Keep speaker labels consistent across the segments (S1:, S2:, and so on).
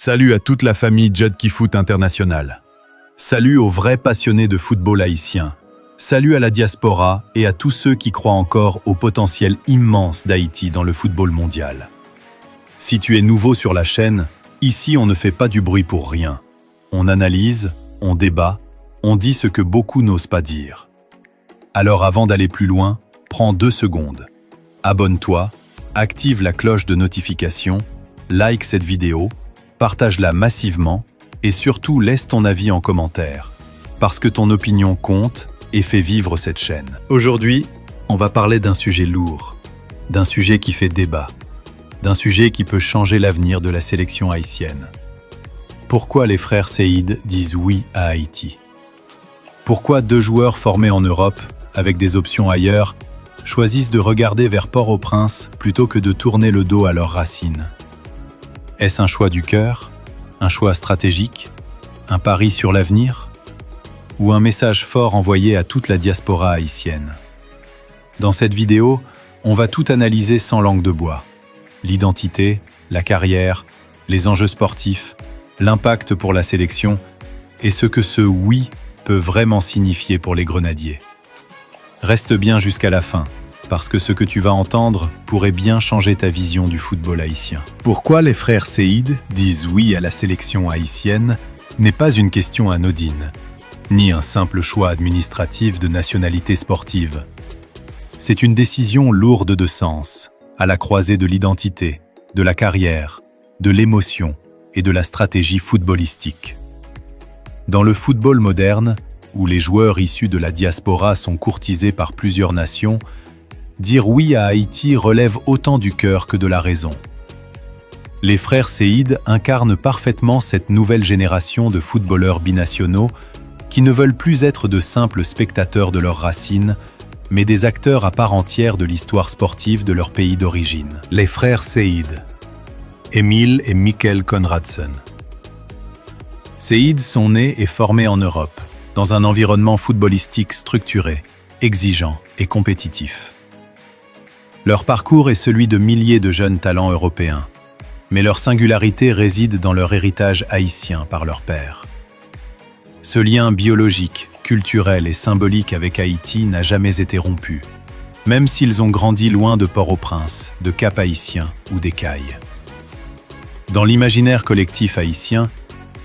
S1: Salut à toute la famille Judkey Foot International. Salut aux vrais passionnés de football haïtien. Salut à la diaspora et à tous ceux qui croient encore au potentiel immense d'Haïti dans le football mondial. Si tu es nouveau sur la chaîne, ici on ne fait pas du bruit pour rien. On analyse, on débat, on dit ce que beaucoup n'osent pas dire. Alors avant d'aller plus loin, prends 2 secondes. Abonne-toi, active la cloche de notification, like cette vidéo, partage-la massivement et surtout laisse ton avis en commentaire, parce que ton opinion compte et fait vivre cette chaîne. Aujourd'hui, on va parler d'un sujet lourd, d'un sujet qui fait débat, d'un sujet qui peut changer l'avenir de la sélection haïtienne. Pourquoi les frères Seïd disent oui à Haïti? Pourquoi 2 joueurs formés en Europe, avec des options ailleurs, choisissent de regarder vers Port-au-Prince plutôt que de tourner le dos à leurs racines? Est-ce un choix du cœur? Un choix stratégique? Un pari sur l'avenir? Ou un message fort envoyé à toute la diaspora haïtienne? Dans cette vidéo, on va tout analyser sans langue de bois. L'identité, la carrière, les enjeux sportifs, l'impact pour la sélection et ce que ce « oui » peut vraiment signifier pour les Grenadiers. Reste bien jusqu'à la fin, parce que ce que tu vas entendre pourrait bien changer ta vision du football haïtien. Pourquoi les frères Seïd disent oui à la sélection haïtienne n'est pas une question anodine, ni un simple choix administratif de nationalité sportive. C'est une décision lourde de sens, à la croisée de l'identité, de la carrière, de l'émotion et de la stratégie footballistique. Dans le football moderne, où les joueurs issus de la diaspora sont courtisés par plusieurs nations, dire oui à Haïti relève autant du cœur que de la raison. Les frères Seïd incarnent parfaitement cette nouvelle génération de footballeurs binationaux qui ne veulent plus être de simples spectateurs de leurs racines, mais des acteurs à part entière de l'histoire sportive de leur pays d'origine. Les frères Seïd, Emile et Mikkel Konradsen. Seïd sont nés et formés en Europe, dans un environnement footballistique structuré, exigeant et compétitif. Leur parcours est celui de milliers de jeunes talents européens, mais leur singularité réside dans leur héritage haïtien par leur père. Ce lien biologique, culturel et symbolique avec Haïti n'a jamais été rompu, même s'ils ont grandi loin de Port-au-Prince, de Cap-Haïtien ou d'Écailles. Dans l'imaginaire collectif haïtien,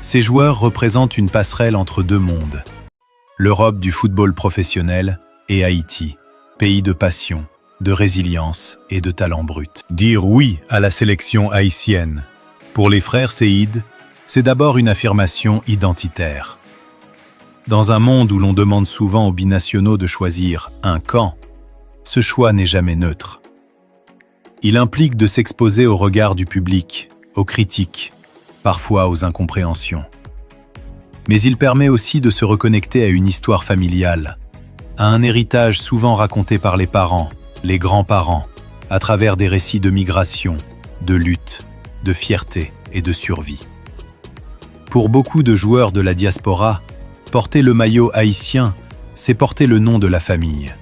S1: ces joueurs représentent une passerelle entre 2 mondes, l'Europe du football professionnel et Haïti, pays de passion, de résilience et de talent brut. Dire oui à la sélection haïtienne, pour les frères Seïd, c'est d'abord une affirmation identitaire. Dans un monde où l'on demande souvent aux binationaux de choisir un camp, ce choix n'est jamais neutre. Il implique de s'exposer au regard du public, aux critiques, parfois aux incompréhensions. Mais il permet aussi de se reconnecter à une histoire familiale, à un héritage souvent raconté par les parents, les grands-parents, à travers des récits de migration, de lutte, de fierté et de survie. Pour beaucoup de joueurs de la diaspora, porter le maillot haïtien, c'est porter le nom de la famille.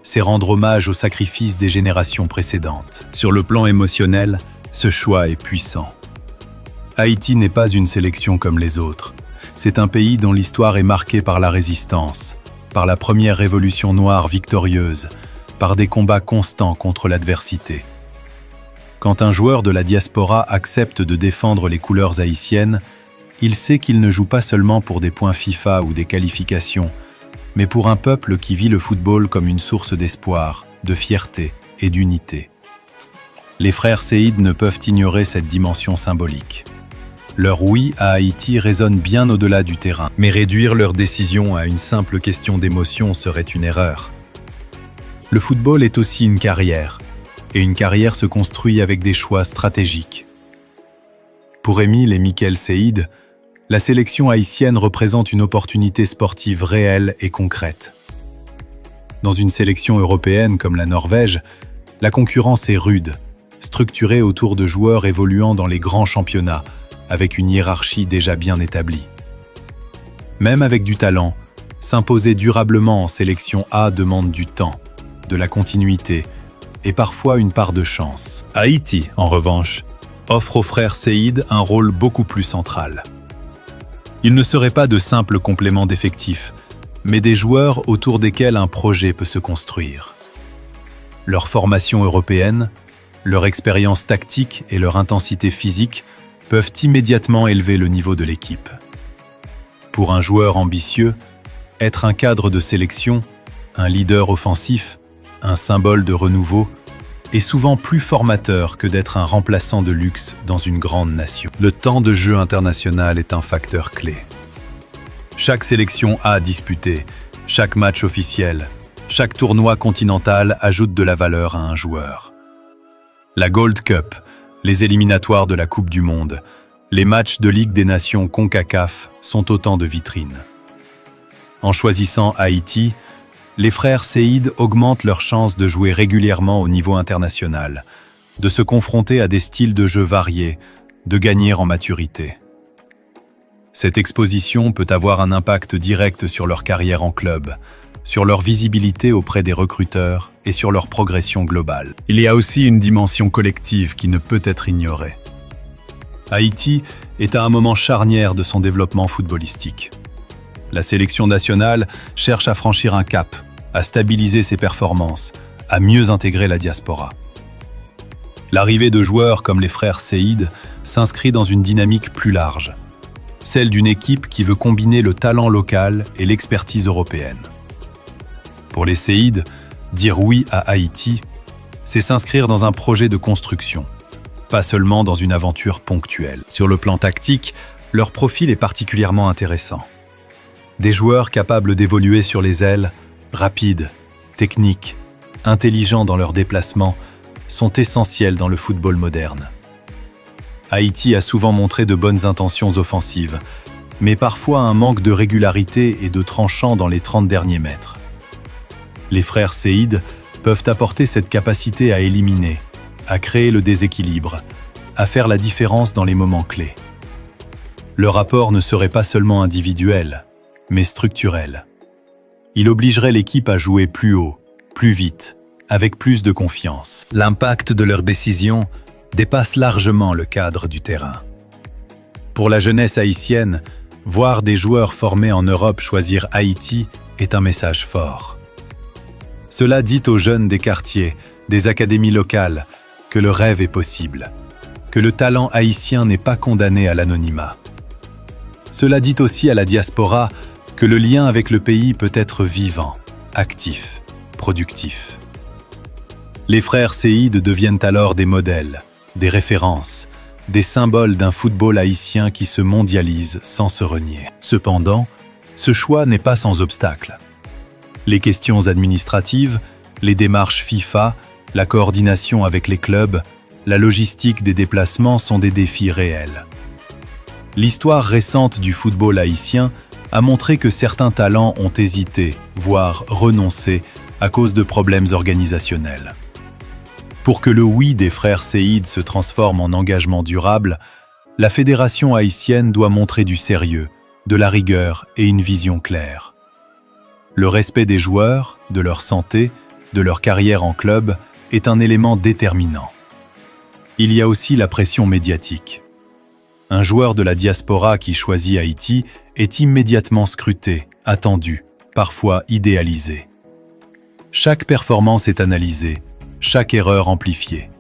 S1: C'est rendre hommage aux sacrifices des générations précédentes. Sur le plan émotionnel, ce choix est puissant. Haïti n'est pas une sélection comme les autres. C'est un pays dont l'histoire est marquée par la résistance, par la première révolution noire victorieuse, par des combats constants contre l'adversité. Quand un joueur de la diaspora accepte de défendre les couleurs haïtiennes, il sait qu'il ne joue pas seulement pour des points FIFA ou des qualifications, mais pour un peuple qui vit le football comme une source d'espoir, de fierté et d'unité. Les frères Seïd ne peuvent ignorer cette dimension symbolique. Leur oui à Haïti résonne bien au-delà du terrain, mais réduire leur décision à une simple question d'émotion serait une erreur. Le football est aussi une carrière, et une carrière se construit avec des choix stratégiques. Pour Emile et Mikkel Seïd, la sélection haïtienne représente une opportunité sportive réelle et concrète. Dans une sélection européenne comme la Norvège, la concurrence est rude, structurée autour de joueurs évoluant dans les grands championnats, avec une hiérarchie déjà bien établie. Même avec du talent, s'imposer durablement en sélection A demande du temps, de la continuité et parfois une part de chance. Haïti, en revanche, offre aux frères Seïd un rôle beaucoup plus central. Ils ne seraient pas de simples compléments d'effectifs, mais des joueurs autour desquels un projet peut se construire. Leur formation européenne, leur expérience tactique et leur intensité physique peuvent immédiatement élever le niveau de l'équipe. Pour un joueur ambitieux, être un cadre de sélection, un leader offensif, un symbole de renouveau, est souvent plus formateur que d'être un remplaçant de luxe dans une grande nation. Le temps de jeu international est un facteur clé. Chaque sélection A disputée, chaque match officiel, chaque tournoi continental ajoute de la valeur à un joueur. La Gold Cup, les éliminatoires de la Coupe du Monde, les matchs de Ligue des Nations CONCACAF sont autant de vitrines. En choisissant Haïti, les frères Seïd augmentent leurs chances de jouer régulièrement au niveau international, de se confronter à des styles de jeu variés, de gagner en maturité. Cette exposition peut avoir un impact direct sur leur carrière en club, sur leur visibilité auprès des recruteurs et sur leur progression globale. Il y a aussi une dimension collective qui ne peut être ignorée. Haïti est à un moment charnière de son développement footballistique. La sélection nationale cherche à franchir un cap, à stabiliser ses performances, à mieux intégrer la diaspora. L'arrivée de joueurs comme les frères Seïd s'inscrit dans une dynamique plus large, celle d'une équipe qui veut combiner le talent local et l'expertise européenne. Pour les Seïd, dire oui à Haïti, c'est s'inscrire dans un projet de construction, pas seulement dans une aventure ponctuelle. Sur le plan tactique, leur profil est particulièrement intéressant. Des joueurs capables d'évoluer sur les ailes, rapides, techniques, intelligents dans leurs déplacements, sont essentiels dans le football moderne. Haïti a souvent montré de bonnes intentions offensives, mais parfois un manque de régularité et de tranchant dans les 30 derniers mètres. Les frères Seïd peuvent apporter cette capacité à éliminer, à créer le déséquilibre, à faire la différence dans les moments clés. Leur apport ne serait pas seulement individuel, mais structurel. Il obligerait l'équipe à jouer plus haut, plus vite, avec plus de confiance. L'impact de leurs décisions dépasse largement le cadre du terrain. Pour la jeunesse haïtienne, voir des joueurs formés en Europe choisir Haïti est un message fort. Cela dit aux jeunes des quartiers, des académies locales, que le rêve est possible, que le talent haïtien n'est pas condamné à l'anonymat. Cela dit aussi à la diaspora que le lien avec le pays peut être vivant, actif, productif. Les frères Seïd deviennent alors des modèles, des références, des symboles d'un football haïtien qui se mondialise sans se renier. Cependant, ce choix n'est pas sans obstacle. Les questions administratives, les démarches FIFA, la coordination avec les clubs, la logistique des déplacements sont des défis réels. L'histoire récente du football haïtien a montré que certains talents ont hésité, voire renoncé, à cause de problèmes organisationnels. Pour que le oui des frères Seïd se transforme en engagement durable, la fédération haïtienne doit montrer du sérieux, de la rigueur et une vision claire. Le respect des joueurs, de leur santé, de leur carrière en club est un élément déterminant. Il y a aussi la pression médiatique. Un joueur de la diaspora qui choisit Haïti est immédiatement scruté, attendu, parfois idéalisé. Chaque performance est analysée, chaque erreur amplifiée.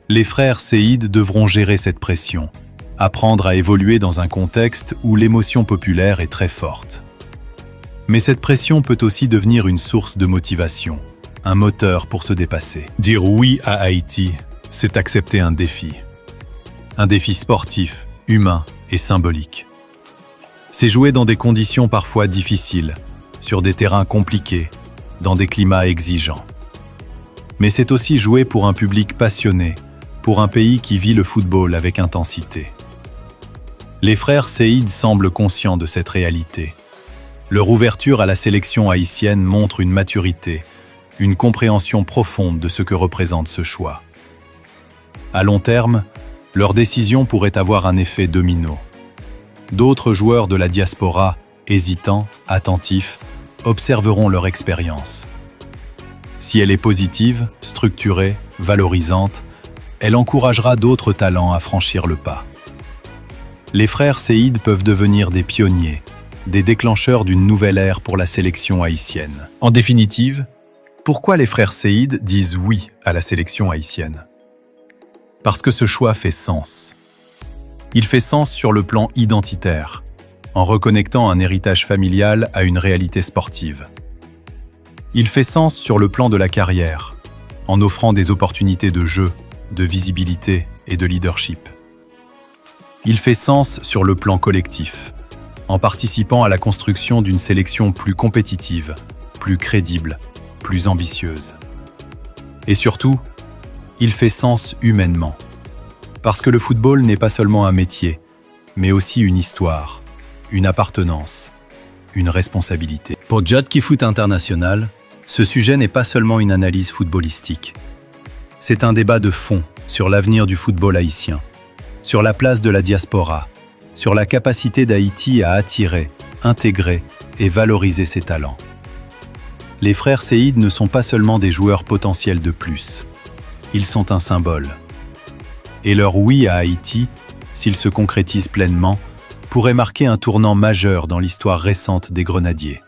S1: Les frères Seïd devront gérer cette pression, apprendre à évoluer dans un contexte où l'émotion populaire est très forte. Mais cette pression peut aussi devenir une source de motivation, un moteur pour se dépasser. Dire oui à Haïti, c'est accepter un défi. Un défi sportif, humain et symbolique. C'est jouer dans des conditions parfois difficiles, sur des terrains compliqués, dans des climats exigeants. Mais c'est aussi jouer pour un public passionné, pour un pays qui vit le football avec intensité. Les frères Seïd semblent conscients de cette réalité. Leur ouverture à la sélection haïtienne montre une maturité, une compréhension profonde de ce que représente ce choix. À long terme, leur décision pourrait avoir un effet domino. D'autres joueurs de la diaspora, hésitants, attentifs, observeront leur expérience. Si elle est positive, structurée, valorisante, elle encouragera d'autres talents à franchir le pas. Les frères Séid peuvent devenir des pionniers, des déclencheurs d'une nouvelle ère pour la sélection haïtienne. En définitive, pourquoi les frères Séid disent oui à la sélection haïtienne? Parce que ce choix fait sens. Il fait sens sur le plan identitaire, en reconnectant un héritage familial à une réalité sportive. Il fait sens sur le plan de la carrière, en offrant des opportunités de jeu, de visibilité et de leadership. Il fait sens sur le plan collectif, en participant à la construction d'une sélection plus compétitive, plus crédible, plus ambitieuse. Et surtout, il fait sens humainement, parce que le football n'est pas seulement un métier, mais aussi une histoire, une appartenance, une responsabilité. Pour Jodki Foot International, ce sujet n'est pas seulement une analyse footballistique. C'est un débat de fond sur l'avenir du football haïtien, sur la place de la diaspora, sur la capacité d'Haïti à attirer, intégrer et valoriser ses talents. Les frères Séid ne sont pas seulement des joueurs potentiels de plus, ils sont un symbole. Et leur oui à Haïti, s'il se concrétise pleinement, pourrait marquer un tournant majeur dans l'histoire récente des Grenadiers.